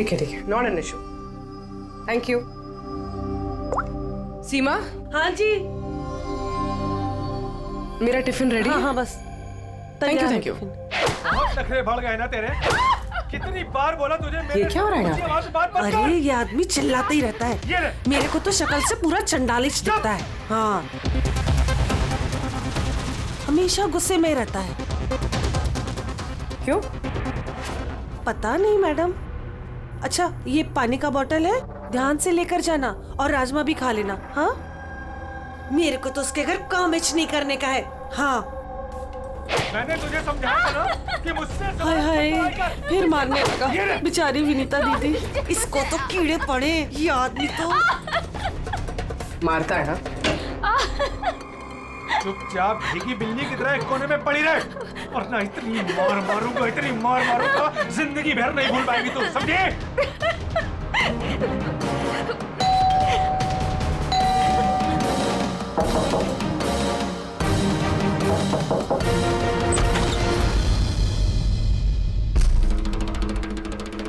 ठीक है, not an issue. Thank you. Seema. हाँ जी। मेरा टिफिन रेडी है? हाँ बस। Thank you. बहुत नखरे बढ़ गए ना तेरे। कितनी बार बोला तुझे? ये क्या हो रहा है यहाँ पे? अरे ये आदमी चिल्लाता ही रहता है। मेरे को तो शक्ल से पूरा चंडालिश दिखता है। हाँ, हमेशा गुस्से में रहता है। क्यों? पता नहीं मैडम। अच्छा, ये पानी का बोतल है, ध्यान से लेकर जाना और राजमा भी खा लेना। हाँ, मेरे को तो उसके घर काम नहीं करने का है। हाँ, मैंने तुझे समझाया था ना कि मुझसे हाय हाय, फिर मारने लगा बेचारी विनीता दीदी। इसको तो कीड़े पड़े, ये आदमी तो मारता है ना। चुपचाप भीगी बिल्ली की तरह एक कोने में पड़ी रहे, और ना इतनी मार मारूंगा जिंदगी भर नहीं भूल पाएगी तू, समझे?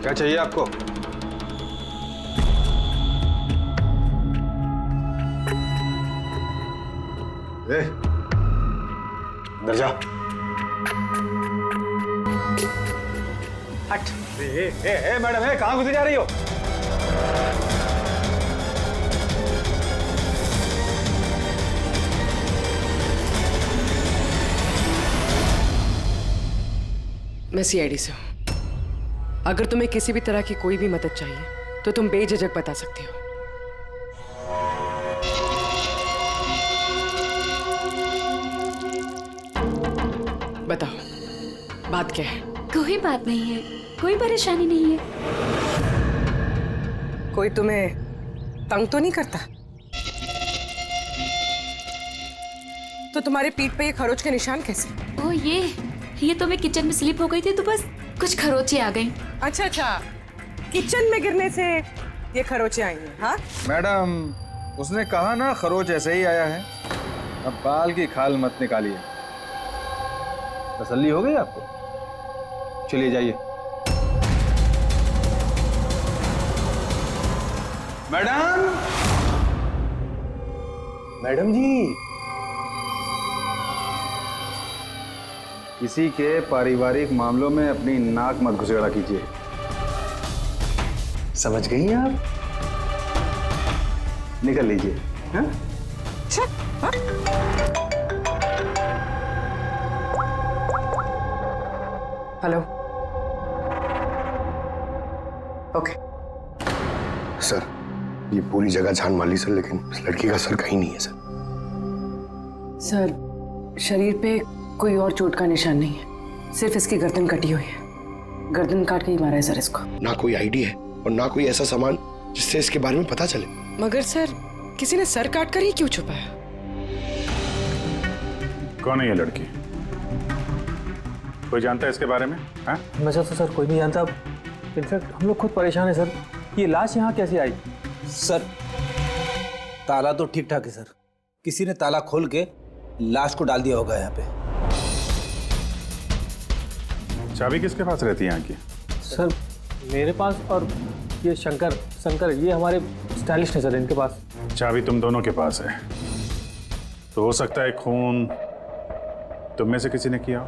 क्या चाहिए आपको? अंदर जा। हट। मैडम, कहाँ घुसी जा रही हो? मैं सीआईडी से हूँ। अगर तुम्हें किसी भी तरह की कोई भी मदद चाहिए तो तुम बेझिझक बता सकती हो। बताओ, बात क्या है? कोई बात नहीं है, कोई परेशानी नहीं है। कोई तुम्हें तंग तो नहीं करता? तो तुम्हारे पीठ पे ये खरोच के निशान कैसे? ओ ये तो मैं किचन में स्लिप हो गई थी तो बस कुछ खरोचे आ गई। अच्छा, किचन में गिरने से ये खरोचे आई हैं? हाँ मैडम, उसने कहा ना खरोच ऐसे ही आया है। अब बाल की खाल मत निकालिए। तसल्ली हो गई आपको? चलिए जाइए। मैडम जी, किसी के पारिवारिक मामलों में अपनी नाक मत घुसेड़ा कीजिए। समझ गई हैं आप? निकल लीजिए। हाँ? हेलो। ओके सर, ये पूरी जगह जान मार ली सर, लेकिन इस लड़की का सर कहीं नहीं है सर। सर, शरीर पे कोई और चोट का निशान नहीं है, सिर्फ इसकी गर्दन कटी हुई है। गर्दन काट के ही मारा है सर इसको। ना कोई आईडी है और ना कोई ऐसा सामान जिससे इसके बारे में पता चले। मगर सर, किसी ने सर काट कर ही क्यों छुपाया? कौन है ये लड़की? कोई जानता है इसके बारे में? हाँ? वैसे तो सर कोई नहीं जानता। इनफैक्ट हम लोग खुद परेशान है सर। ये लाश यहाँ कैसे आई? सर, ताला तो ठीक ठाक है सर। किसी ने ताला खोल के लाश को डाल दिया होगा यहाँ पे। चाबी किसके पास रहती है यहाँ की? सर मेरे पास, और ये शंकर ये हमारे स्टाइलिस्ट है सर, इनके पास। चाबी तुम दोनों के पास है, तो हो सकता है खून तुम में से किसी ने किया हो।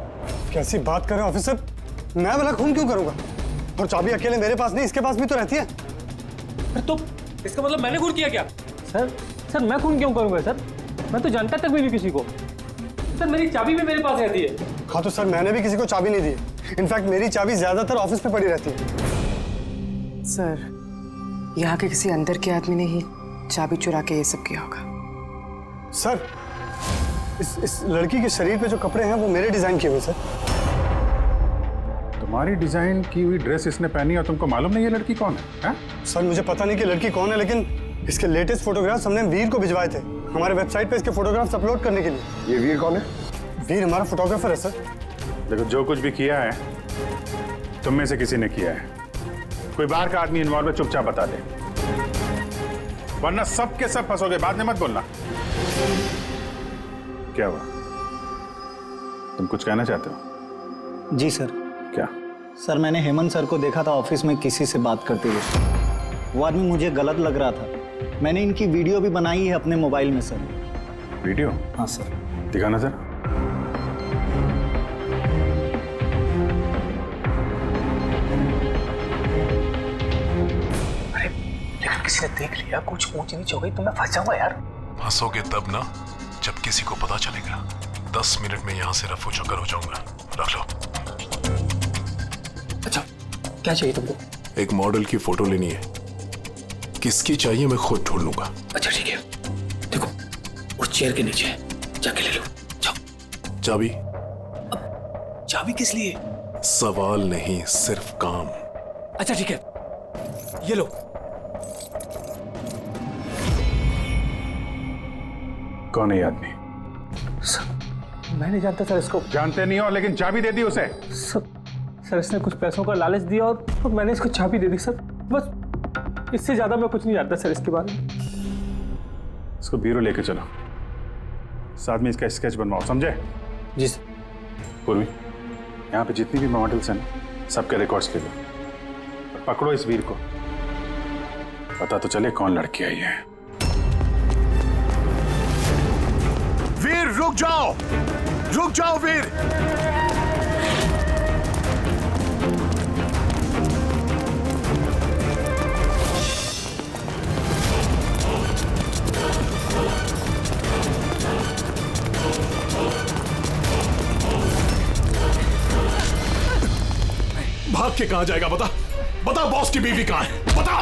कैसी बात कर रहे हैं ऑफिसर? मैं भला खून क्यों करूंगा? और चाबी अकेले मेरे पास नहीं, इसके पास भी तो रहती है। तो इसका मतलब मैंने खून किया क्या? सर मैं खून क्यों करूंगा सर? मैं तो जानता तक भी नहीं किसी को। सर मेरी चाबी भी मेरे पास रहती है। हाँ तो सर, मैंने भी किसी को चाबी नहीं दी। इनफैक्ट मेरी चाबी ज्यादातर ऑफिस पे पड़ी रहती है। सर, यहाँ के किसी अंदर के आदमी ने ही चाबी चुरा के ये सब किया होगा। सर, इस लड़की के शरीर पे जो कपड़े हैं वो मेरे डिजाइन किए हुए सर। तुम्हारी डिजाइन की हुई ड्रेस इसने पहनी और तुमको मालूम नहीं ये लड़की कौन है? हा? सर मुझे पता नहीं कि लड़की कौन है, लेकिन इसके लेटेस्ट फोटोग्राफ्स हमने वीर को भिजवाए थे हमारे वेबसाइट पे इसके फोटोग्राफ्स अपलोड करने के लिए। ये वीर कौन है? वीर हमारा फोटोग्राफर है सर। देखो, जो कुछ भी किया है तुम में से किसी ने किया है। कोई बाहर का आदमी इन्वॉल्व है, चुपचाप बता दे, वरना सब के सब फंसोगे। बाद में मत बोलना। क्या हुआ? तुम कुछ कहना चाहते हो? जी सर। क्या? सर मैंने हेमंत सर को देखा था ऑफिस में किसी से बात करते हुए। वो आदमी मुझे गलत लग रहा था। मैंने इनकी वीडियो भी बनाई है अपने मोबाइल में सर। वीडियो? हाँ सर। दिखाना सर। अरे लेकिन किसी ने देख लिया, कुछ ऊंच नीच हो गई तो मैं फंस जाऊंगा यार। फंसोगे तब ना जब किसी को पता चलेगा। 10 मिनट में यहाँ से रफू चक्कर हो जाऊंगा। रख लो। अच्छा क्या चाहिए तुमको? एक मॉडल की फोटो लेनी है। किसकी चाहिए मैं खुद ढूंढ लूंगा। अच्छा ठीक है, देखो उस चेयर के नीचे है, जाके ले लो। जाओ। चाबी? चाबी किस लिए? सवाल नहीं, सिर्फ काम। अच्छा ठीक है, ये लो। कौन है ये आदमी? मैं नहीं जानता सर इसको। जानते नहीं हो, लेकिन चाबी दे दी उसे। सर इसने कुछ पैसों का लालच दिया और मैंने इसको चाबी दे दी सर। बस इससे ज्यादा मैं कुछ नहीं जानता सर इसके बारे में। इसको ब्यूरो लेके चलो, साथ में इसका स्केच बनवाओ, समझे? जी सर। पूर्वी, यहाँ पे जितनी भी मॉडल्स हैं ना, सबके रिकॉर्ड्स ले लो और पकड़ो इस वीर को। पता तो चले कौन लड़की आई है। वीर रुक जाओ, रुक जाओ वीर। भाग के कहां जाएगा? बता बता, बॉस की बीवी कहां है? बता।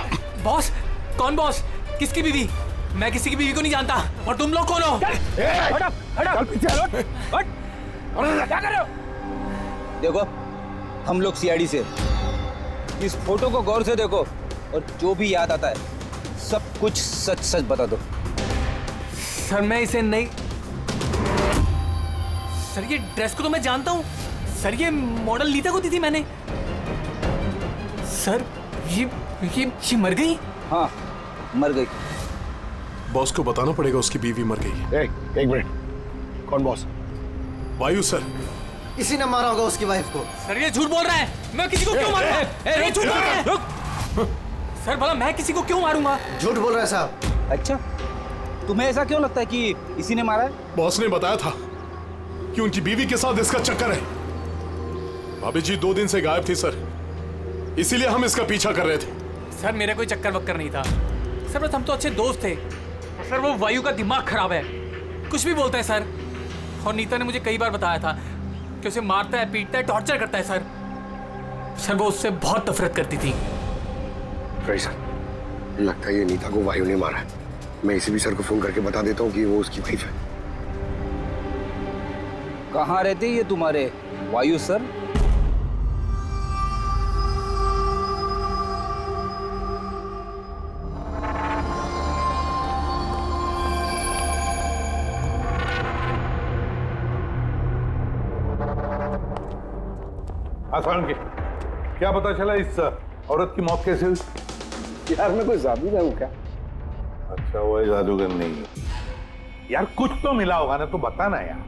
बॉस? कौन बॉस? किसकी बीवी? मैं किसी की बीवी को नहीं जानता। और तुम लोग कौन हो? हट क्या कर रहे हो? देखो हम लोग सीआईडी से। इस फोटो को गौर से देखो और जो भी याद आता है सब कुछ सच सच बता दो। सर मैं इसे नहीं। सर ये ड्रेस को तो मैं जानता हूँ सर, ये मॉडल नीता को दी थी मैंने। सर ये मर गई? हाँ मर गई। बॉस को बताना पड़ेगा उसकी बीवी मर गई। एक मिनट, कौन बॉस? वायु सर। इसी ने मारा होगा उसकी वाइफ को। सर ये झूठ बोल रहा है। मैं किसी को क्यों मारूंगा? झूठ बोल रहा है। रुक। सर भला मैं किसी को क्यों मारूंगा? झूठ बोल रहा है साहब। अच्छा तुम्हें ऐसा क्यों लगता है कि इसी ने मारा है? बॉस ने बताया था कि उनकी बीवी के साथ इसका चक्कर है। भाभी जी 2 दिन से गायब थी सर, इसीलिए हम इसका पीछा कर रहे थे। सर मेरा कोई चक्कर वक्कर नहीं था सर, बस हम तो अच्छे दोस्त थे। सर वो वायु का दिमाग खराब है, कुछ भी बोलता है सर। और नीता ने मुझे कई बार बताया था कि उसे मारता है, पीटता है, टॉर्चर करता है सर। सर वो उससे बहुत नफरत करती थी। सर लगता है ये नीता को वायु ने मारा है। मैं इसी भी सर को फोन करके बता देता हूँ कि वो उसकी वाइफ है। कहाँ रहते ये तुम्हारे वायु सर? आसान के क्या पता चला इस औरत की मौत कैसे हुई? यार मैं कोई जादूगर हूँ क्या? अच्छा वो जादूगर नहीं है यार, कुछ तो मिला होगा ना, तो बताना यार।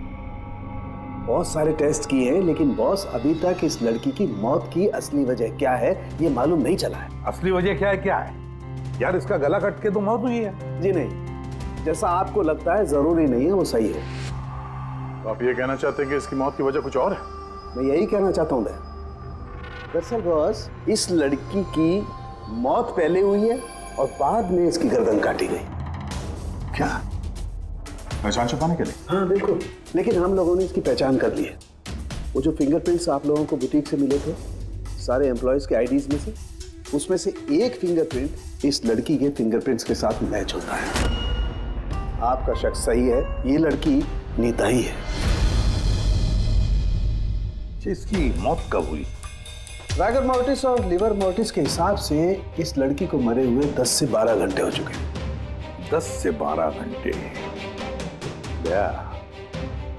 बहुत सारे टेस्ट किए हैं लेकिन बॉस अभी तक इस लड़की की मौत की असली वजह क्या है ये मालूम नहीं चला है। असली वजह क्या है यार? इसका गला कट के तो मौत हुई है। जी नहीं, जैसा आपको लगता है जरूरी नहीं है वो सही है। तो आप ये कहना चाहते हैं कि इसकी मौत की वजह कुछ और है? मैं यही कहना चाहता हूँ। दरअसल बॉस इस लड़की की मौत पहले हुई है और बाद में इसकी गर्दन काटी गई। क्या? पहचान छुपाने के लिए? हाँ बिल्कुल, लेकिन हम लोगों ने इसकी पहचान कर ली है। वो जो फिंगरप्रिंट्स आप लोगों को बुटीक से मिले थे सारे एम्प्लॉयज के आईडीज में से, उसमें से एक फिंगरप्रिंट इस लड़की के फिंगरप्रिंट्स के साथ मैच होता है। आपका शक सही है, ये लड़की नीता ही है। इसकी मौत कब हुई? रागर मोर्टिस और लिवर मोर्टिस के हिसाब से इस लड़की को मरे हुए 10 से 12 घंटे हो चुके हैं। 10 से 12 घंटे?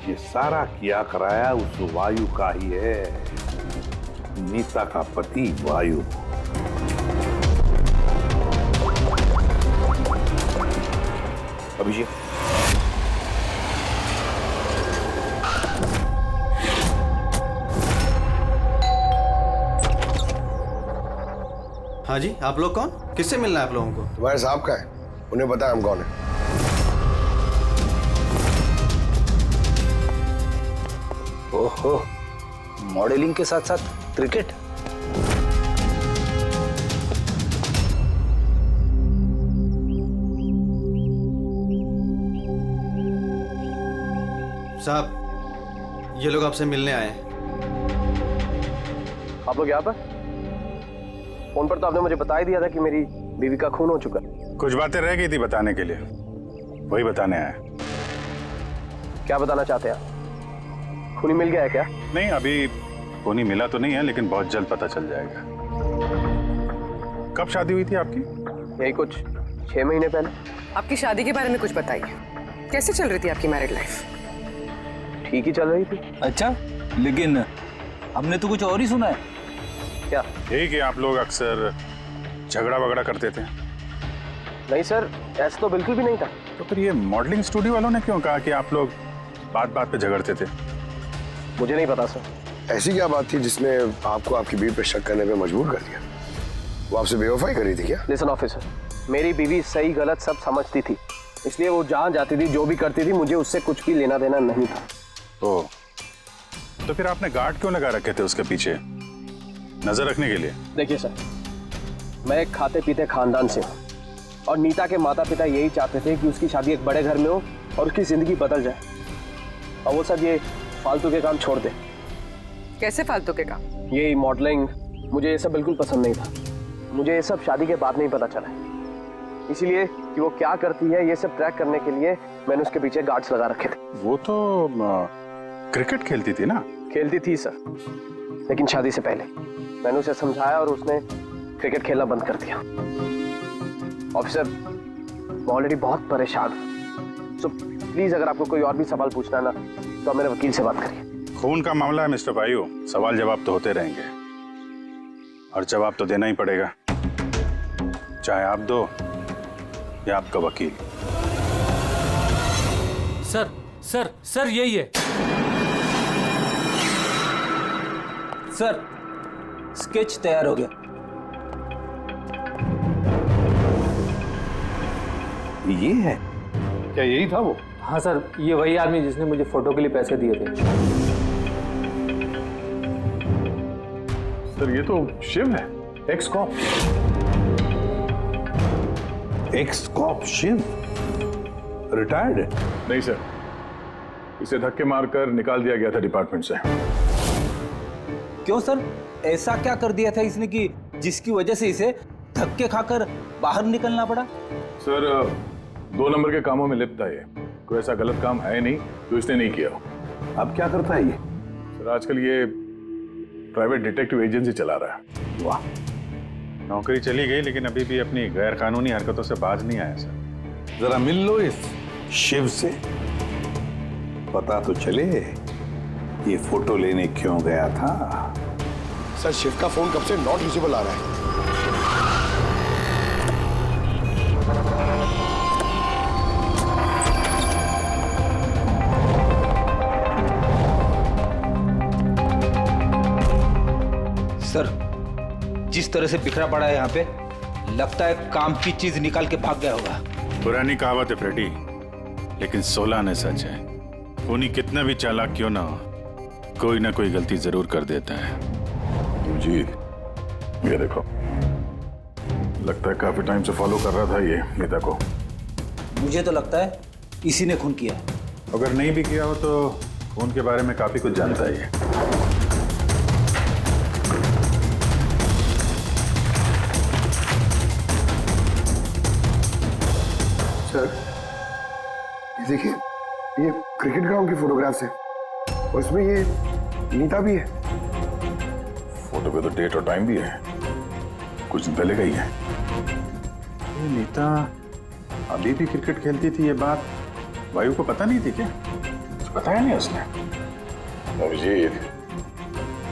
ये सारा किया कराया उस वायु का ही है, नीता का पति वायु। अभिषेक हाँ जी, आप लोग कौन? किससे मिलना है आप लोगों को? तुम्हारे साहब का है, उन्हें पता है हम कौन है। ओहो, मॉडलिंग के साथ साथ क्रिकेट। साहब, ये लोग आपसे मिलने आए हैं। आप लोग यहाँ पर? फोन पर तो आपने मुझे बता ही दिया था कि मेरी बीवी का खून हो चुका। कुछ बातें रह गई थी बताने के लिए, वही बताने आया। क्या बताना चाहते हैं आप? खूनी मिल गया है क्या? नहीं, अभी खूनी मिला तो नहीं है, लेकिन बहुत जल्द पता चल जाएगा। कब शादी हुई थी आपकी? यही कुछ 6 महीने पहले। आपकी शादी के बारे में कुछ बताइए, कैसे चल रही थी आपकी मैरिड लाइफ? ठीक ही चल रही थी। अच्छा, लेकिन हमने तो कुछ और ही सुना है। क्या? यही कि आप लोग अक्सर झगड़ा वगड़ा करते थे। नहीं सर, ऐसा तो बिल्कुल भी नहीं था। तो फिर ये मॉडलिंग स्टूडियो वालों ने क्यों कहा कि आप लोग बात बात पे झगड़ते थे? मुझे नहीं पता सर। ऐसी क्या बात थी जिसने आपको आपकी बीवी पे शक करने पे मजबूर कर दिया? वो आपसे बेवफाई कर रही थी क्या? लिसन ऑफिसर, मेरी बीवी सही गलत सब समझती थी, इसलिए वो जहाँ जाती थी, जो भी करती थी, मुझे उससे कुछ भी लेना देना नहीं था। तो फिर आपने गार्ड क्यों लगा रखे थे उसके पीछे, नजर रखने के लिए? देखिए सर, मैं एक खाते पीते खानदान से हूँ और नीता के माता पिता यही चाहते थे कि उसकी शादी एक बड़े घर में हो और उसकी जिंदगी बदल जाए, और वो सब ये फालतू के काम छोड़ दे। कैसे फालतू के काम? ये मॉडलिंग, मुझे ये सब बिल्कुल पसंद नहीं था। मुझे ये सब शादी के बाद नहीं पता चला, इसीलिए कि वो क्या करती है ये सब ट्रैक करने के लिए मैंने उसके पीछे गार्ड्स लगा रखे थे। वो तो क्रिकेट खेलती थी ना? खेलती थी सर, लेकिन शादी से पहले मैंने उसे समझाया और उसने क्रिकेट खेलना बंद कर दिया। ऑफिसर, मैं ऑलरेडी बहुत परेशान हूँ, सो प्लीज अगर आपको कोई और भी सवाल पूछना है ना, तो आप मेरे वकील से बात करिए। खून का मामला है मिस्टर भाइयों, सवाल जवाब तो होते रहेंगे और जवाब तो देना ही पड़ेगा, चाहे आप दो या आपका वकील। सर सर सर, यही है सर। स्केच तैयार हो गया। ये है क्या? यही था वो? हाँ सर, ये वही आदमी जिसने मुझे फोटो के लिए पैसे दिए थे। सर ये तो शिव है, ex cop. Ex cop Shiv retired है? नहीं सर, इसे धक्के मारकर निकाल दिया गया था डिपार्टमेंट से। क्यों सर, ऐसा क्या कर दिया था इसने कि जिसकी वजह से इसे धक्के खाकर बाहर निकलना पड़ा? सर 2 नंबर के कामों में लिप्त है ये, कोई ऐसा गलत काम है नहीं जो इसने नहीं किया। अब क्या करता है ये? सर आजकल ये प्राइवेट डिटेक्टिव एजेंसी चला रहा है। वाह, नौकरी चली गई लेकिन अभी भी अपनी गैर कानूनी हरकतों से बाज नहीं आया सर। जरा मिल लो इस शिव से, पता तो चले ये फोटो लेने क्यों गया था। सर शिव का फोन कब से नॉट यूजेबल आ रहा है। सर, जिस तरह से बिखरा पड़ा है यहाँ पे, लगता है काम की चीज निकाल के भाग गया होगा। पुरानी कहावत है फ्रेडी, लेकिन 16 ने सच है। खूनी कितना भी चालाक क्यों ना हो, कोई ना कोई गलती जरूर कर देता है। जी, ये देखो, लगता है काफी टाइम से फॉलो कर रहा था ये नीता को। मुझे तो लगता है इसी ने खून किया है। अगर नहीं भी किया हो तो खून के बारे में काफी कुछ जानता ही है। सर ये देखिए, ये क्रिकेट ग्राउंड की फोटोग्राफ्स है और इसमें ये नीता भी है। फोटो पे तो डेट और टाइम भी है, कुछ दिन पहले का ही है। ये नीता अभी भी क्रिकेट खेलती थी, ये बात वायु को पता नहीं थी क्या? कुछ बताया नहीं उसने? अभिजीत,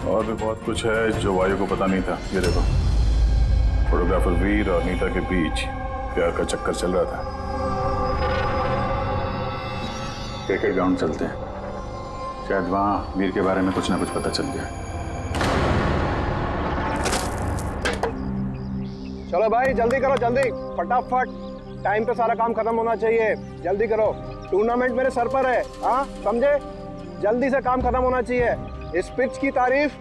और भी बहुत कुछ है जो वायु को पता नहीं था। ये देखो, फोटोग्राफर वीर और नीता के बीच प्यार का चक्कर चल रहा था। क्रिकेट ग्राउंड चलते हैं, शायद वहां वीर के बारे में कुछ ना कुछ पता चल गया। चलो भाई जल्दी करो, जल्दी फटाफट, टाइम पे सारा काम खत्म होना चाहिए, जल्दी करो। टूर्नामेंट मेरे सर पर है, हाँ समझे? जल्दी से काम खत्म होना चाहिए। इस पिच की तारीफ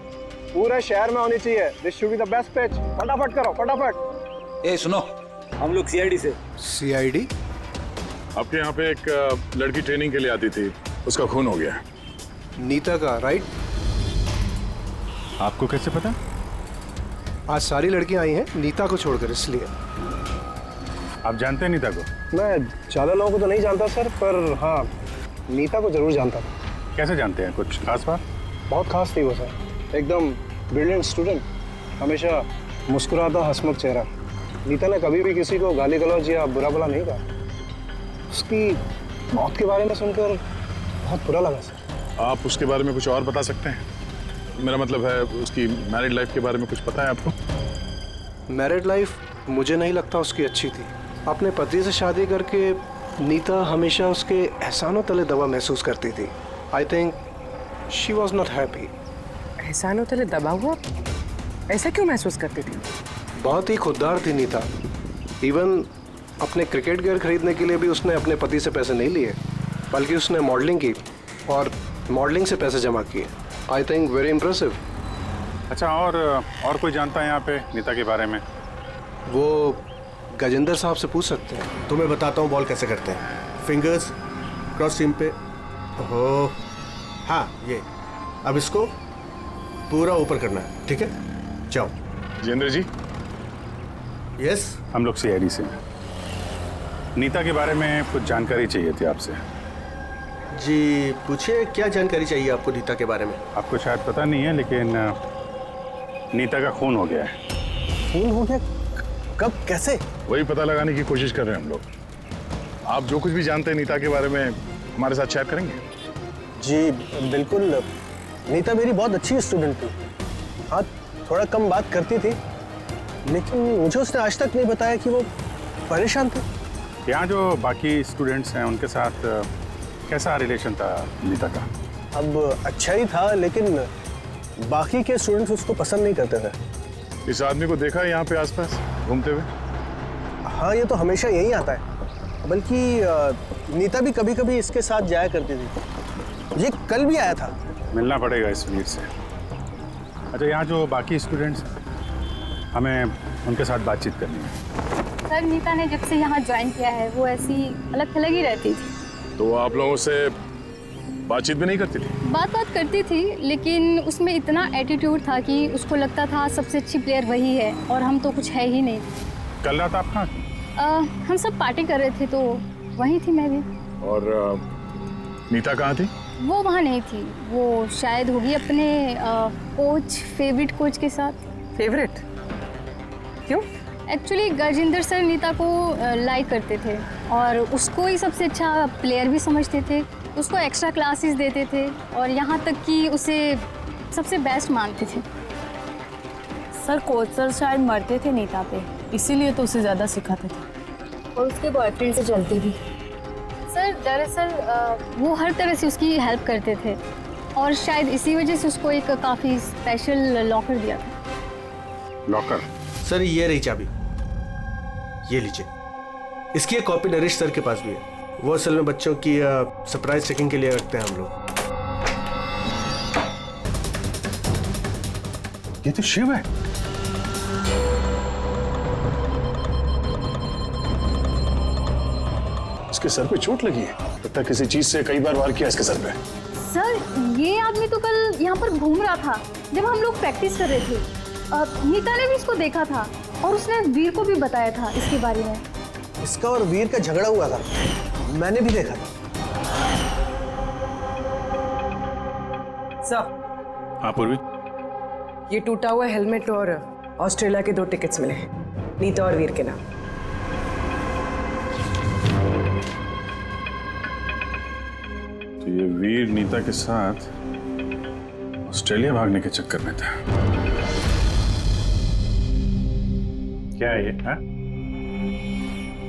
पूरे शहर में होनी चाहिए। This should be the best pitch. फटाफट करो, फटाफट। ए सुनो, हम लोग सीआईडी से। सीआईडी? आपके यहाँ पे एक लड़की ट्रेनिंग के लिए आती थी, उसका खून हो गया। नीता का, राइट? आपको कैसे पता? आज सारी लड़कियां आई हैं नीता को छोड़कर, इसलिए। आप जानते हैं नीता को? मैं ज्यादा लोगों को तो नहीं जानता सर, पर हाँ नीता को जरूर जानता था। कैसे जानते हैं? कुछ खास बात? बहुत खास थी वो सर, एकदम ब्रिलियंट स्टूडेंट, हमेशा मुस्कुराता हंसमुख चेहरा। नीता ने कभी भी किसी को गाली गलौज या बुरा भला नहीं कहा। उसकी मौत के बारे में सुनकर बहुत बुरा लगा सर। आप उसके बारे में कुछ और बता सकते हैं? मेरा मतलब है उसकी मैरिड लाइफ के बारे में कुछ पता है आपको? मैरिड लाइफ मुझे नहीं लगता उसकी अच्छी थी। अपने पति से शादी करके नीता हमेशा उसके एहसानों तले दबा महसूस करती थी। I think she was not happy. एहसानों तले दबा हुआ? ऐसा क्यों महसूस करती थी? बहुत ही खुददार थी नीता। इवन अपने क्रिकेट गियर खरीदने के लिए भी उसने अपने पति से पैसे नहीं लिए, बल्कि उसने मॉडलिंग की और मॉडलिंग से पैसे जमा किए। I think very impressive. अच्छा, और कोई जानता है यहाँ पे नीता के बारे में? वो गजेंद्र साहब से पूछ सकते हैं। तुम्हें बताता हूँ बॉल कैसे करते हैं। फिंगर्स क्रॉस सीम पे, हो हाँ ये। अब इसको पूरा ऊपर करना है, ठीक है? जाओ। जितेंद्र जी। यस? हम लोग सीआईडी से। नीता के बारे में कुछ जानकारी चाहिए थी आपसे। जी पूछिए, क्या जानकारी चाहिए आपको नीता के बारे में? आपको शायद पता नहीं है, लेकिन नीता का खून हो गया है। खून हो गया? कब, कैसे? वही पता लगाने की कोशिश कर रहे हैं हम लोग। आप जो कुछ भी जानते हैं नीता के बारे में हमारे साथ शेयर करेंगे? जी बिल्कुल। नीता मेरी बहुत अच्छी स्टूडेंट थी। हाँ थोड़ा कम बात करती थी, लेकिन मुझे उसने आज तक नहीं बताया कि वो परेशान थे। यहाँ जो बाकी स्टूडेंट्स हैं उनके साथ कैसा रिलेशन था नीता का? अब अच्छा ही था, लेकिन बाकी के स्टूडेंट्स उसको पसंद नहीं करते थे। इस आदमी को देखा है यहाँ पे आसपास घूमते हुए? हाँ ये तो हमेशा यहीं आता है, बल्कि नीता भी कभी कभी इसके साथ जाया करती थी। ये कल भी आया था। मिलना पड़ेगा इस वीर से। अच्छा, यहाँ जो बाकी स्टूडेंट्स, हमें उनके साथ बातचीत करनी है। सर नीता ने जब से यहाँ ज्वाइन किया है वो ऐसी अलग थलग ही रहती थी। तो आप लोगों से बातचीत भी नहीं करती थी? बात करती थी, लेकिन उसमें इतना एटीट्यूड था कि उसको लगता था सबसे अच्छी प्लेयर वही है और हम तो कुछ है ही नहीं। कल रात आप कहाँ? हम सब पार्टी कर रहे थे तो वहीं थी मैं भी। और नीता कहाँ थी? वो वहाँ नहीं थी, वो शायद होगी अपने कोच, फेवरेट कोच के साथ। फेवरेट? क्यों? एक्चुअली गजेंद्र सर नीता को लाइक करते थे और उसको ही सबसे अच्छा प्लेयर भी समझते थे। उसको एक्स्ट्रा क्लासेस देते थे और यहाँ तक कि उसे सबसे बेस्ट मानते थे। सर कोच सर शायद मरते थे नीता पे, इसीलिए तो उसे ज़्यादा सिखाते थे। और उसके बॉयफ्रेंड से चलती भी। सर दरअसल वो हर तरह से उसकी हेल्प करते थे और शायद इसी वजह से उसको एक काफ़ी स्पेशल लॉकर दिया था। लॉकर? सर ये रही चाबी, ये लीजिए। इसकी एक कॉपी नरेश सर के पास भी है। वो असल में बच्चों की सरप्राइज चेकिंग के लिए रखते हैं हम लोग। ये तो शिव है। इसके सर पे चोट लगी है, लगता है किसी चीज से कई बार वार किया इसके सर पे। सर ये आदमी तो कल यहाँ पर घूम रहा था जब हम लोग प्रैक्टिस कर रहे थे। नीता ने भी इसको देखा था और उसने वीर को भी बताया था इसके बारे में। इसका और वीर का झगड़ा हुआ था, मैंने भी देखा था। सर। हाँ पूर्वी। ये टूटा हुआ हेलमेट और ऑस्ट्रेलिया के 2 टिकट्स मिले हैं, नीता और वीर के नाम। तो ये वीर नीता के साथ ऑस्ट्रेलिया भागने के चक्कर में था। क्या है ये? हा?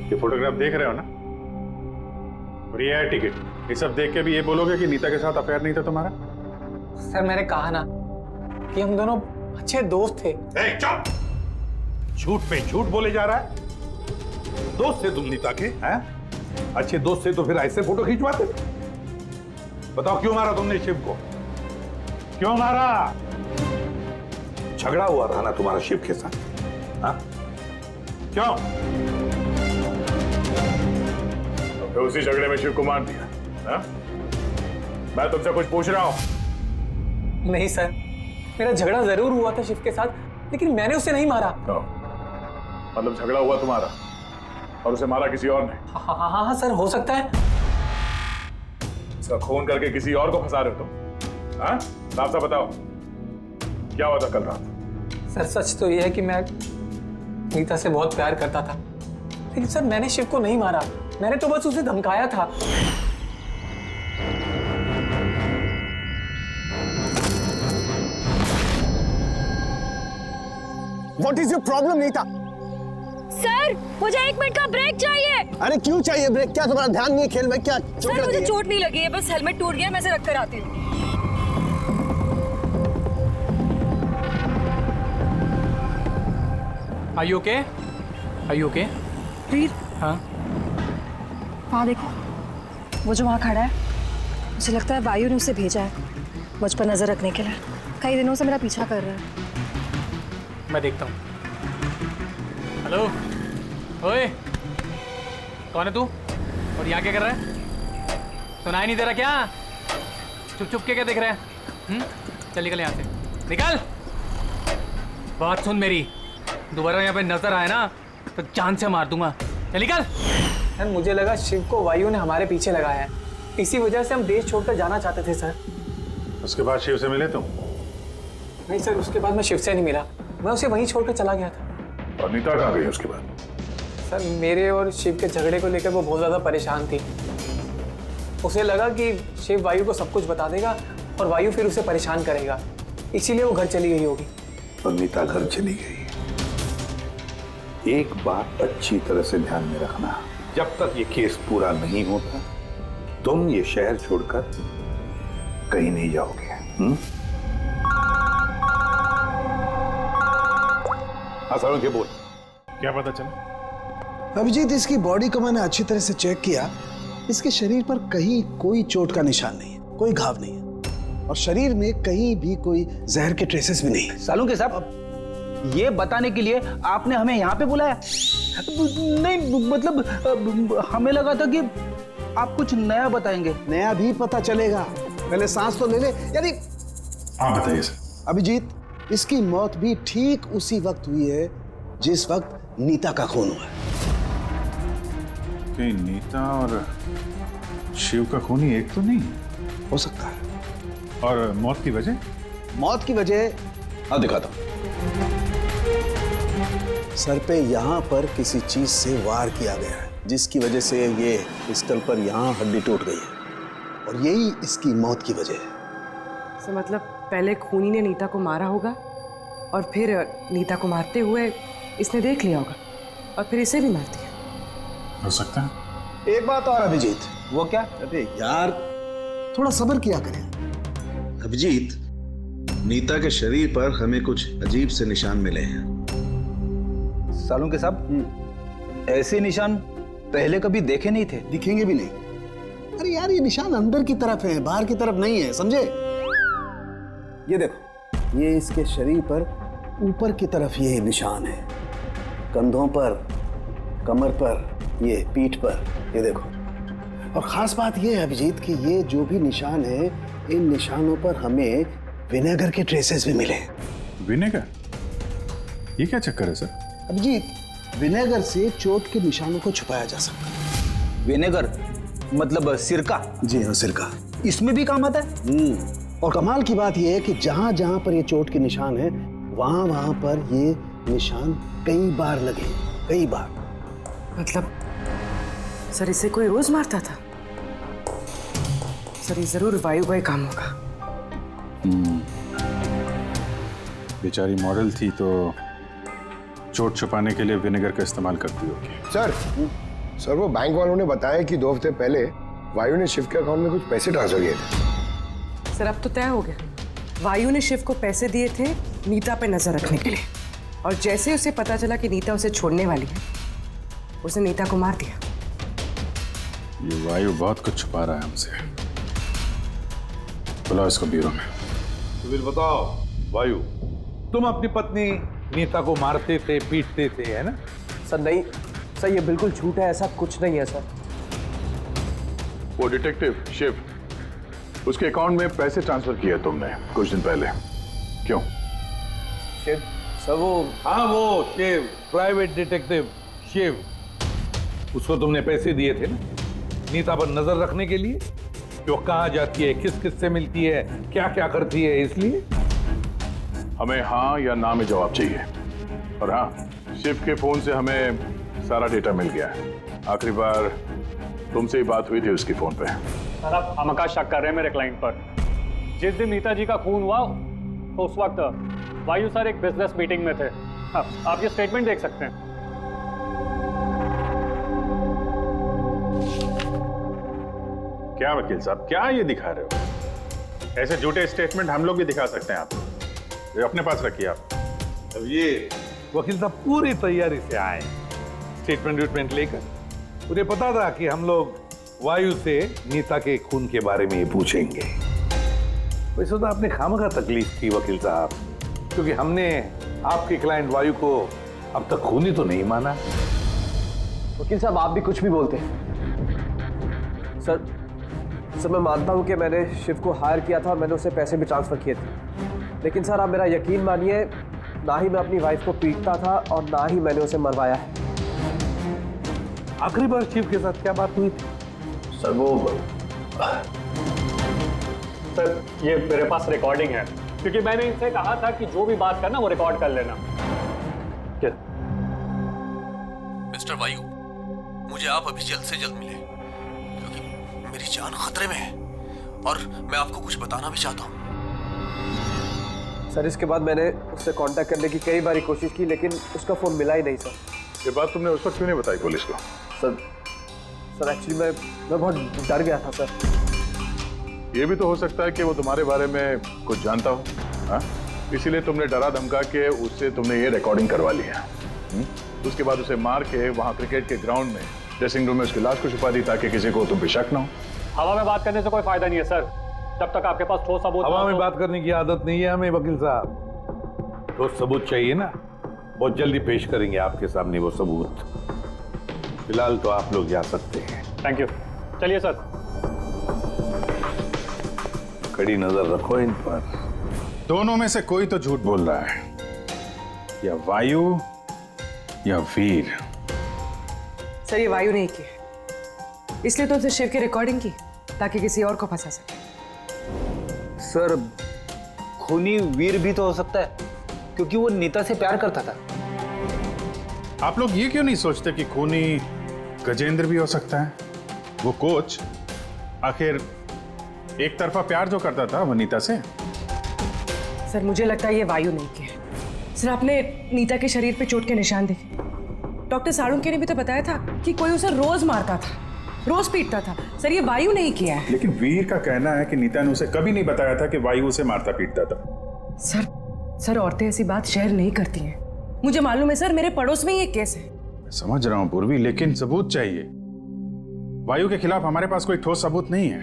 ये फोटोग्राफ देख रहे हो ना? और ये है टिकट। ये सब देख के भी ये बोलोगे कि नीता के साथ अफेयर नहीं था तुम्हारा? सर मैंने कहा ना कि हम दोनों अच्छे दोस्त थे। चुप! झूठ पे झूठ बोले जा रहा है। दोस्त थे तुम नीता के, हैं? अच्छे दोस्त थे तो फिर ऐसे फोटो खिंचवाते? बताओ क्यों मारा तुमने शिव को? क्यों मारा? झगड़ा हुआ था ना तुम्हारा शिव के साथ, हाँ? क्यों? तो फिर उसी झगड़े में शिव को मार दिया, हाँ? मैं तुमसे कुछ पूछ रहा हूं। नहीं सर, मेरा झगड़ा जरूर हुआ था शिव के साथ, लेकिन मैंने उसे नहीं मारा। मतलब झगड़ा हुआ तुम्हारा और उसे मारा किसी और ने? हाँ सर, हो सकता है। इसका खून करके किसी और को फंसा रहे हो तुम, हाँ? साफ साफ बताओ क्या हुआ था कल रात? सर सच तो यह है कि मैं नीता से बहुत प्यार करता था, लेकिन सर मैंने शिव को नहीं मारा, मैंने तो बस उसे धमकाया था। What is your problem, Neeta? Sir, मुझे 1 मिनट का ब्रेक चाहिए। अरे क्यों चाहिए ब्रेक? क्या तुम्हारा ध्यान नहीं है खेल में? क्या सर, मुझे चोट नहीं लगी है, बस हेलमेट टूट गया, मैं इसे रख कर आती हूँ। Are you okay? Are you okay? वीर, हाँ? वहाँ देखो, वो जो वहाँ खड़ा है, मुझे लगता है वायु ने उसे भेजा है मुझ पर नजर रखने के लिए। कई दिनों से मेरा पीछा कर रहा है। मैं देखता हूँ। हेलो, ओए, कौन है तू? और यहाँ क्या कर रहा है? सुनाई नहीं दे रहा क्या? चुप चुप के क्या देख रहा है? चल निकल यहाँ से, निकल। बात सुन मेरी, दोबारा यहाँ पे नजर आए ना तो जान से मार दूंगा। चल निकल। सर मुझे लगा शिव को वायु ने हमारे पीछे लगाया है, इसी वजह से हम देश छोड़कर जाना चाहते थे सर। उसके बाद शिव से मिले तुम? नहीं सर, उसके बाद मैं शिव से नहीं मिला, मैं उसे वहीं छोड़कर चला गया था। और नीता कहाँ गई उसके बाद? सर मेरे और शिव के झगड़े को लेकर वो बहुत ज़्यादा परेशान थी। उसे लगा कि शिव वायु को सब कुछ बता देगा और वायु फिर उसे परेशान करेगा, इसीलिए वो घर चली गई होगी। और नीता घर चली गई। एक बात अच्छी तरह से ध्यान में रखना, जब तक ये केस पूरा नहीं होता तुम ये शहर छोड़कर कहीं नहीं जाओगे। हाँ के बोल, क्या पता चला? अभिजीत, इसकी बॉडी को मैंने अच्छी तरह से चेक किया। इसके शरीर पर कहीं कोई चोट का निशान नहीं है, कोई घाव नहीं है, और शरीर में कहीं भी कोई जहर के ट्रेसेस भी नहीं है। सालुंके साहब, ये बताने के लिए आपने हमें यहाँ पे बुलाया? नहीं मतलब हमें लगा था कि आप कुछ नया बताएंगे। नया भी पता चलेगा, पहले सांस तो ले ले। यानी हाँ बताइए सर। अभिजीत, इसकी मौत भी ठीक उसी वक्त हुई है जिस वक्त नीता का खून हुआ है। कहीं नीता और शिव का खूनी एक तो नहीं हो सकता है? और मौत की वजह? मौत की वजह हाँ दिखाता हूं। सर पे यहाँ पर किसी चीज से वार किया गया है, जिसकी वजह से ये स्कल पर यहाँ हड्डी टूट गई है, और यही इसकी मौत की वजह है। तो मतलब पहले खूनी ने नीता को मारा होगा और फिर नीता को मारते हुए इसने देख लिया होगा और फिर इसे भी मार दिया। हो सकता है। एक बात और अभिजीत। वो क्या? अरे यार, थोड़ा सब्र किया करें। अभिजीत, नीता के शरीर पर हमें कुछ अजीब से निशान मिले हैं। सालुंके साहब, ऐसे निशान पहले कभी देखे नहीं थे। दिखेंगे भी नहीं। अरे यार, ये निशान अंदर की तरफ है, बाहर की तरफ नहीं है, समझे? ये देखो, ये इसके शरीर पर ऊपर की तरफ ये निशान है, कंधों पर, कमर पर, ये पीठ पर, ये देखो। और खास बात ये है अभिजीत कि ये जो भी निशान है, इन निशानों पर हमें विनेगर के ट्रेसेस भी मिले। विनेगर? ये क्या चक्कर है सर? अभिजीत, विनेगर से चोट के निशानों को छुपाया जा सकता है। विनेगर मतलब सिरका? जी हाँ, सिरका इसमें भी काम आता है। और कमाल की बात यह है कि जहां जहां पर ये चोट के निशान है, वहां वहां पर ये निशान कई बार लगे, कई बार। मतलब सर इसे कोई रोज मारता था? सर ये जरूर वायु का ही काम होगा। बेचारी मॉडल थी तो चोट छुपाने के लिए विनेगर का इस्तेमाल करती होगी। सर वो बैंक वालों ने बताया कि 2 हफ्ते पहले वायु ने शिव के अकाउंट में कुछ पैसे ट्रांसफर किए थे। सर अब तो तय हो गया, वायु ने शिव को पैसे दिए थे नीता पे नजर रखने के लिए, और जैसे उसे पता चला कि नीता उसे छोड़ने वाली है, उसने नीता को मार दिया। ये वायु बहुत कुछ छुपा रहा है हमसे। बुलाओ इसको ब्यूरो में। तो फिर बताओ वायु, तुम अपनी पत्नी नीता को मारते थे, पीटते थे, है ना? सर नहीं सर, ये बिल्कुल झूठ है, ऐसा कुछ नहीं है सर। वो डिटेक्टिव शिव, उसके अकाउंट में पैसे ट्रांसफर किए तुमने कुछ दिन पहले, क्यों? शिव सर वो, हाँ वो शिव, प्राइवेट डिटेक्टिव शिव, उसको तुमने पैसे दिए थे ना नीता पर नजर रखने के लिए कि वो कहाँ जाती है, किस किस से मिलती है, क्या क्या करती है, इसलिए हमें हाँ या ना में जवाब चाहिए। और हाँ, शिव के फोन से हमें सारा डेटा मिल गया है। आखिरी बार तुमसे ही बात हुई थी उसकी फोन पे। सर आप हमका शक कर रहे हैं मेरे क्लाइंट पर। जिस दिन नीता जी का खून हुआ तो उस वक्त वायु सर एक बिजनेस मीटिंग में थे। हाँ, आप ये स्टेटमेंट देख सकते हैं। क्या वकील साहब, क्या ये दिखा रहे हो? ऐसे झूठे स्टेटमेंट हम लोग भी दिखा सकते हैं आपको, ये अपने पास रखिए आप। अब ये वकील साहब पूरी तैयारी से आए स्टेटमेंट लेकर। उन्हें पता था कि हम लोग वायु से नीता के खून के बारे में पूछेंगे। वैसे तो आपने खामखा तकलीफ की वकील साहब, क्योंकि हमने आपके क्लाइंट वायु को अब तक खूनी तो नहीं माना। वकील साहब आप भी कुछ भी बोलते हैं। सर मैं मानता हूं कि मैंने शिव को हायर किया था, मैंने उसे पैसे भी ट्रांसफर किए थे, लेकिन सर आप मेरा यकीन मानिए, ना ही मैं अपनी वाइफ को पीटता था और ना ही मैंने उसे मरवाया है। आखिरी बार शिव के साथ क्या बात हुई थी? सर वो सर ये मेरे पास रिकॉर्डिंग है, क्योंकि मैंने इनसे कहा था कि जो भी बात करना वो रिकॉर्ड कर लेना। क्या? मिस्टर वायु, मुझे आप अभी जल्द से जल्द मिले, क्योंकि मेरी जान खतरे में है और मैं आपको कुछ बताना भी चाहता हूँ। सर इसके बाद मैंने उससे कांटेक्ट करने की कई बार कोशिश की, लेकिन उसका फोन मिला ही नहीं सर। ये बात तुमने उस वक्त क्यों नहीं बताई पुलिस को? सर एक्चुअली मैं बहुत डर गया था सर। ये भी तो हो सकता है कि वो तुम्हारे बारे में कुछ जानता हो, हाँ? इसीलिए तुमने डरा धमका के उससे तुमने ये रिकॉर्डिंग करवा लिया। उसके बाद उसे मार के वहाँ क्रिकेट के ग्राउंड में ड्रेसिंग रूम में उसकी लाश को छुपा दी ताकि किसी को तुम पे शक ना हो। हवा में बात करने से कोई फायदा नहीं है सर, जब तक आपके पास ठोस सबूत। हवा में बात करने की आदत नहीं है हमें वकील साहब, ठोस सबूत चाहिए ना, बहुत जल्दी पेश करेंगे आपके सामने वो सबूत। फिलहाल तो आप लोग जा सकते हैं। थैंक यू, चलिए सर। कड़ी नजर रखो इन पर। दोनों में से कोई तो झूठ बोल रहा है, या वायु या वीर। सर ये वायु नहीं की, इसलिए तो उसे शिव की रिकॉर्डिंग की ताकि किसी और को फंसा सके। सर खूनी वीर भी तो हो सकता है, क्योंकि वो नीता से प्यार करता था। आप लोग ये क्यों नहीं सोचते कि खूनी गजेंद्र भी हो सकता है? वो कोच आखिर एक तरफा प्यार जो करता था वो नीता से। सर मुझे लगता है ये वायु नहीं की है। सर आपने नीता के शरीर पे चोट के निशान देखे। डॉक्टर साळुंखे ने भी तो बताया था कि कोई उसे रोज मारता था, रोज पीटता था। सर ये वायु नहीं किया है। लेकिन वीर का कहना है कि नीता ने उसे कभी नहीं बताया था कि वायु उसे मारता पीटता था। सर औरतें ऐसी बात शेयर नहीं करती हैं। मुझे मालूम है सर, मेरे पड़ोस में ये केस है। मैं समझ रहा हूं पूर्वी, लेकिन सबूत चाहिए। वायु के खिलाफ हमारे पास कोई ठोस सबूत नहीं है।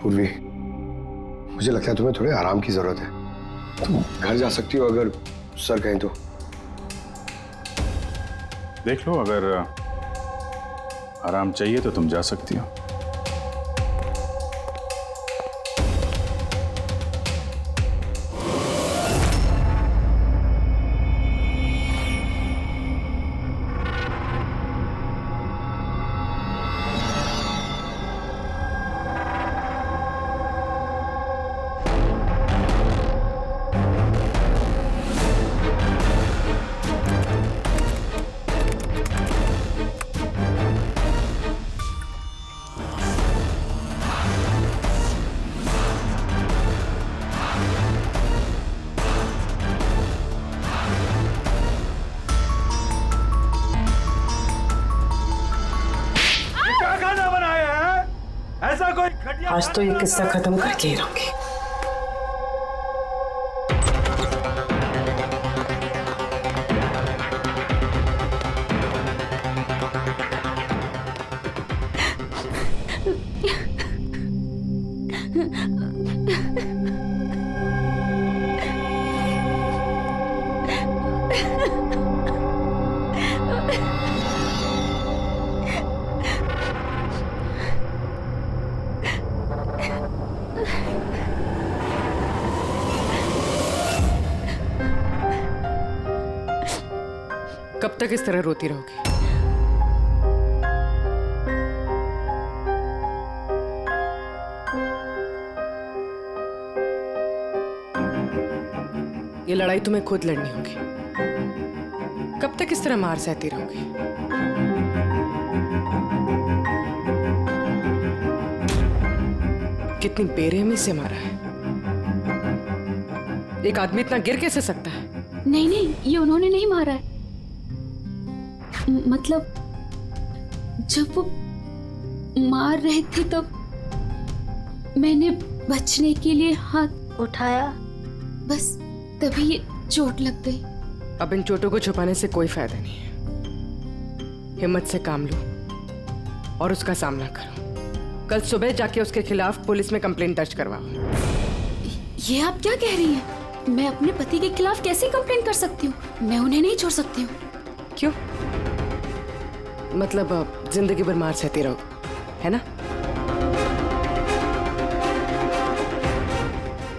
पूर्वी, मुझे लगता है तुम्हें थोड़े आराम की जरूरत है। तुम घर जा सकती हो अगर सर कहें तो। देख लो, अगर आराम चाहिए तो तुम जा सकती हो। आज तो ये किस्सा खत्म करके ही रहूंगी। कब तक इस तरह रोती रहोगी? ये लड़ाई तुम्हें खुद लड़नी होगी। कब तक इस तरह मार सहती रहोगी? कितनी बेरहमी से मारा है। एक आदमी इतना गिर कैसे सकता है? नहीं नहीं, ये उन्होंने नहीं मारा है। मतलब जब वो मार रहे थे तब मैंने बचने के लिए हाथ उठाया, बस तभी ये चोट लग गई। अब इन चोटों को छुपाने से कोई फायदा नहीं है। हिम्मत से काम लो और उसका सामना करो। कल सुबह जाके उसके खिलाफ पुलिस में कंप्लेंट दर्ज करवाओ। ये आप क्या कह रही हैं? मैं अपने पति के खिलाफ कैसे कंप्लेंट कर सकती हूँ? मैं उन्हें नहीं छोड़ सकती हूँ। क्यों? मतलब जिंदगी भर मार सहती रहो, है ना?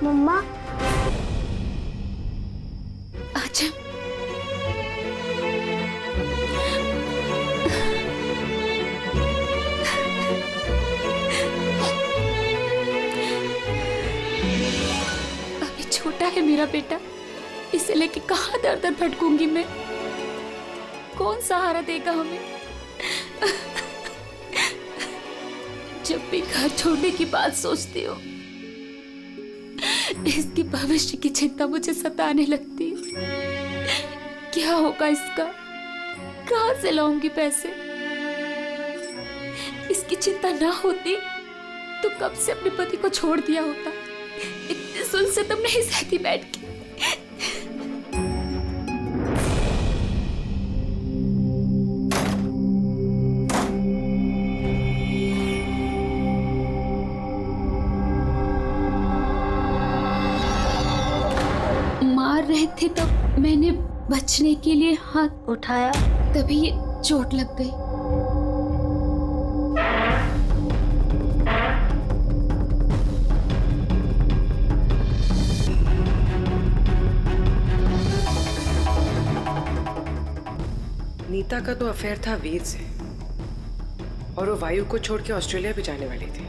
मम्मा, अच्छा अभी छोटा है मेरा बेटा, इसे लेके कहाँ दर दर भटकूंगी मैं? कौन सहारा देगा हमें? जब भी घर छोड़ने की बात सोचती हूँ, इसके भविष्य की चिंता मुझे सताने लगती है। क्या होगा इसका? कहाँ से लाऊंगी पैसे? इसकी चिंता ना होती तो कब से अपने पति को छोड़ दिया होता। इतने सुन से तुम नहीं सहती बैठ के। रहे थे तब मैंने बचने के लिए हाथ उठाया, तभी ये चोट लग गई। नीता का तो अफेयर था वीर से और वो वायु को छोड़ के ऑस्ट्रेलिया भी जाने वाली थी।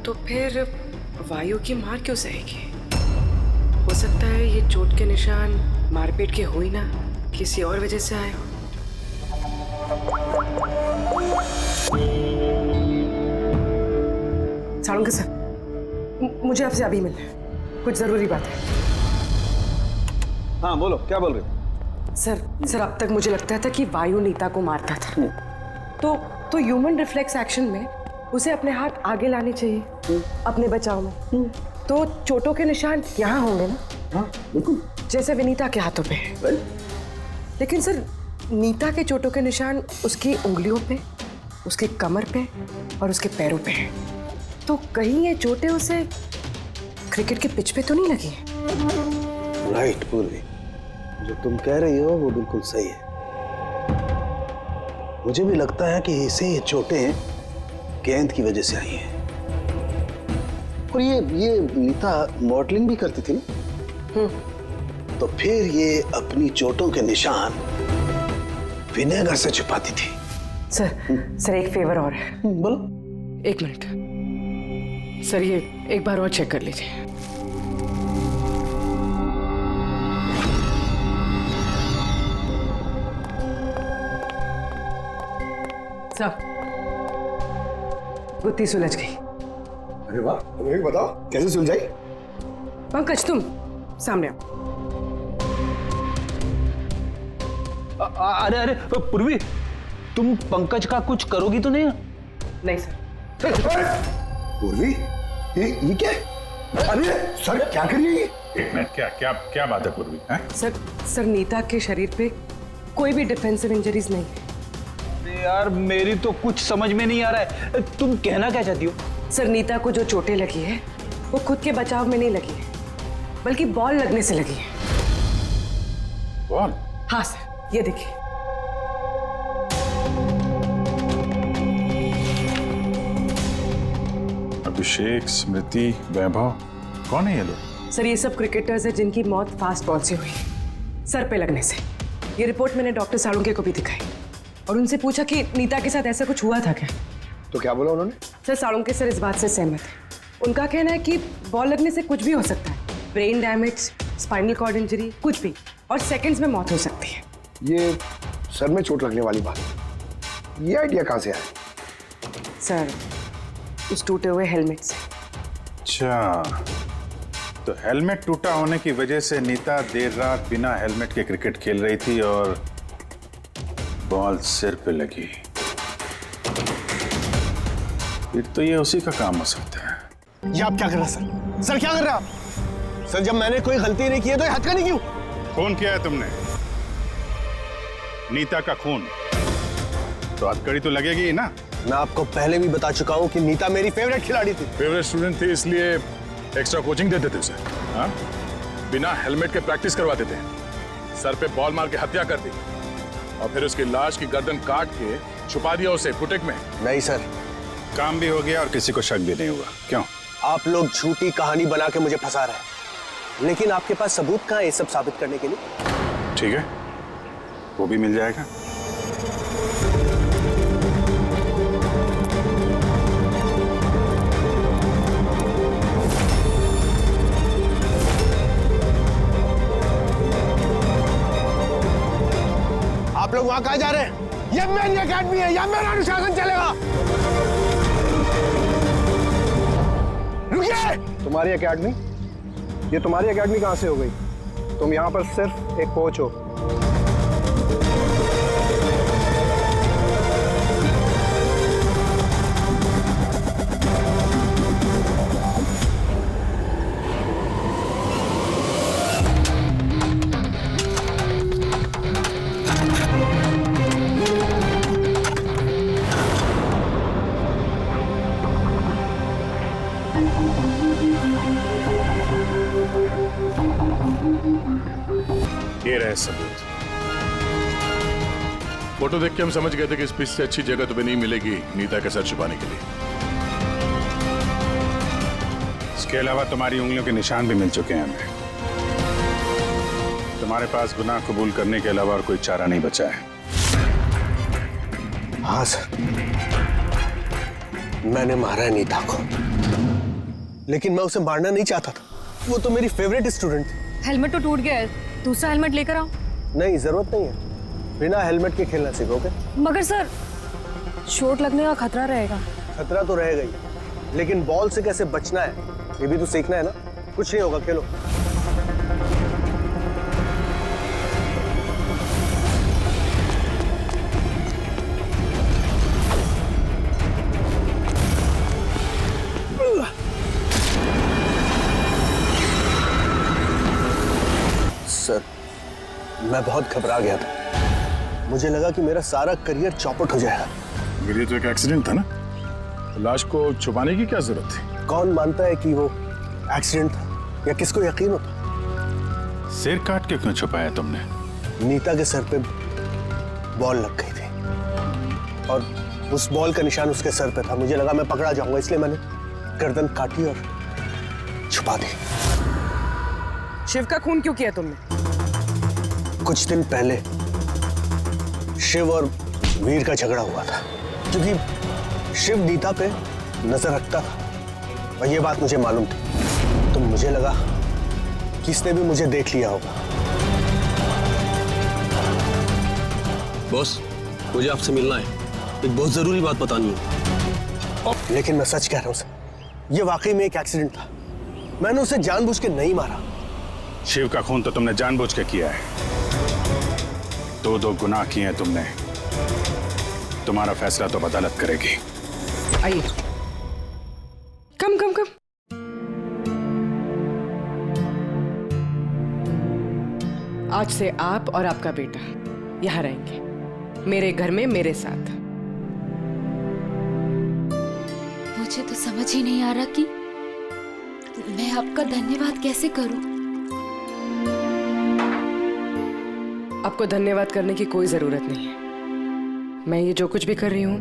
तो फिर वायु की मार क्यों सहेगी? हो सकता है ये चोट के निशान मारपीट के हो ही ना, किसी और वजह से आए हो। साळुंके सर, मुझे आपसे अभी मिलना है, कुछ जरूरी बात है। हाँ बोलो, क्या बोल रहे? सर अब तक मुझे लगता था कि वायु नीता को मारता था। तो ह्यूमन रिफ्लेक्स एक्शन में उसे अपने हाथ आगे लाने चाहिए अपने बचाव में। तो चोटों के निशान यहाँ होंगे ना? हाँ बिल्कुल, जैसे विनीता के हाथों पे है। लेकिन सर, नीता के चोटों के निशान उसकी उंगलियों पे, उसके कमर पे और उसके पैरों पे है। तो कहीं ये चोटें उसे क्रिकेट के पिच पे तो नहीं लगी है? राइट पूर्वी, जो तुम कह रही हो वो बिल्कुल सही है। मुझे भी लगता है कि इसे ये चोटें गेंद की वजह से आई हैं। और ये नीता मॉडलिंग भी करती थी ना, तो फिर ये अपनी चोटों के निशान विनेगर से छुपाती थी। सर एक फेवर और है। बोलो। 1 मिनट सर, ये एक बार और चेक कर लीजिए। सर, गुत्ती सुलझ गई। अरे वाह, तुम्हें बताओ कैसे सुलझाई? पंकज तुम सामने आओ। अरे अरे पूर्वी, तुम पंकज का कुछ करोगी तो नहीं? नहीं सर। पूर्वी, ये क्या? अरे सर क्या कर रही है? एक मिनट, क्या बात है पूर्वी? सर नीता के शरीर पे कोई भी डिफेंसिव इंजरीज नहीं है। यार मेरी तो कुछ समझ में नहीं आ रहा है, तुम कहना क्या चाहती हो? सर नीता को जो चोटें लगी है वो खुद के बचाव में नहीं लगी है, बल्कि बॉल लगने से लगी है। बॉल? हाँ सर, ये देखिए। अभिषेक, स्मृति, वैभव, कौन है ये लोग? सर ये सब क्रिकेटर्स हैं जिनकी मौत फास्ट बॉल से हुई, सर पे लगने से। ये रिपोर्ट मैंने डॉक्टर साळुंके को भी दिखाई और उनसे पूछा कि नीता के साथ ऐसा कुछ हुआ था क्या। तो क्या बोला उन्होंने? सर साळुंके सर इस बात से सहमत है। उनका कहना है कि बॉल लगने से कुछ भी हो सकता है, brain damage, spinal cord injury, कुछ भी, और सेकंड्स में मौत हो सकती है। ये सर में चोट लगने वाली बात, ये आइडिया कहाँ से आया? सर उस टूटे हुए हेलमेट से। अच्छा, तो हेलमेट टूटा होने की वजह से नीता देर रात बिना हेलमेट के क्रिकेट खेल रही थी और बॉल सिर पे लगी। फिर तो ये उसी का काम हो सकता है। ये आप क्या कर रहे हैं सर? सर क्या कर रहे हैं आप? सर जब मैंने कोई गलती नहीं की है तो ये हथकड़ी क्यों? खून किया है तुमने, नीता का खून, तो हथकड़ी तो लगेगी ही ना। मैं आपको पहले भी बता चुका हूँ कि नीता मेरी फेवरेट खिलाड़ी थी। फेवरेट स्टूडेंट थे इसलिए एक्स्ट्रा कोचिंग देते थे उसे, हाँ? बिना हेलमेट के प्रैक्टिस करवाते थे, सर पे बॉल मार के हत्या कर दी और फिर उसकी लाश की गर्दन काट के छुपा दिया उसे बुटीक में। नहीं सर, काम भी हो गया और किसी को शक भी नहीं हुआ। क्यों? आप लोग झूठी कहानी बना के मुझे फंसा रहे हैं, लेकिन आपके पास सबूत कहाँ है ये सब साबित करने के लिए? ठीक है, वो भी मिल जाएगा। आप लोग वहां कहाँ जा रहे हैं? ये मेरी एकेडमी है, यहाँ मेरा अनुशासन चलेगा। रुकिए! तुम्हारी एकेडमी? ये तुम्हारी एकेडमी कहाँ से हो गई? तुम यहाँ पर सिर्फ एक कोच हो। ये रहे सबूत। फोटो देख के हम समझ गए थे कि इस पिच से अच्छी जगह तुम्हें नहीं मिलेगी नीता के सर छुपाने के लिए। इसके अलावा तुम्हारी उंगलियों के निशान भी मिल चुके हैं हमें। तुम्हारे पास गुनाह कबूल करने के अलावा और कोई चारा नहीं बचा है। हाँ सर, मैंने मारा है नीता को, लेकिन मैं उसे मारना नहीं चाहता था। वो तो मेरी फेवरेट स्टूडेंट थी। हेलमेट तो टूट गया है, दूसरा हेलमेट लेकर आओ। नहीं, जरूरत नहीं है, बिना हेलमेट के खेलना सीखोगे। मगर सर चोट लगने का खतरा रहेगा। खतरा तो रहेगा ही, लेकिन बॉल से कैसे बचना है ये भी तो सीखना है ना। कुछ नहीं होगा, खेलो। सर, मैं बहुत घबरा गया था। मुझे लगा कि मेरा सारा करियर चौपट हो जाएगा। मगर ये तो एक एक्सीडेंट था ना, लाश को छुपाने की क्या जरूरत थी? कौन मानता है कि वो एक्सीडेंट था या किसको यकीन होता? सिर काट के क्यों छुपाया तुमने? नीता के सर पे बॉल लग गई थी और उस बॉल का निशान उसके सर पे था। मुझे लगा मैं पकड़ा जाऊंगा, इसलिए मैंने गर्दन काटी और छुपा दी। शिव का खून क्यों किया तुमने? कुछ दिन पहले शिव और वीर का झगड़ा हुआ था, क्योंकि शिव नीता पे नजर रखता था और ये बात मुझे मालूम थी। तो मुझे लगा कि इसने भी मुझे देख लिया होगा। बॉस, मुझे आपसे मिलना है, एक बहुत जरूरी बात बतानी है। लेकिन मैं सच कह रहा हूं सर, ये वाकई में एक एक्सीडेंट था। मैंने उसे जानबूझ के नहीं मारा। शिव का खून तो तुमने जानबूझ के किया है। दो गुनाह किए हैं तुमने। तुम्हारा फैसला तो अदालत करेगी। आइए, कम कम कम। आज से आप और आपका बेटा यहाँ रहेंगे, मेरे घर में मेरे साथ। मुझे तो समझ ही नहीं आ रहा कि मैं आपका धन्यवाद कैसे करूं। आपको धन्यवाद करने की कोई जरूरत नहीं है। मैं ये जो कुछ भी कर रही हूँ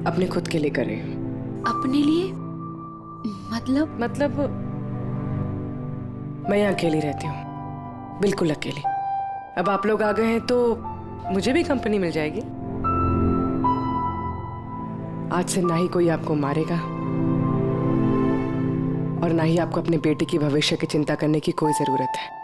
अपने खुद के लिए कर रही हूँ। अपने लिए? मतलब मैं यहाँ अकेली रहती हूँ, बिल्कुल अकेली। अब आप लोग आ गए हैं तो मुझे भी कंपनी मिल जाएगी। आज से ना ही कोई आपको मारेगा और ना ही आपको अपने बेटे की भविष्य की चिंता करने की कोई जरूरत है।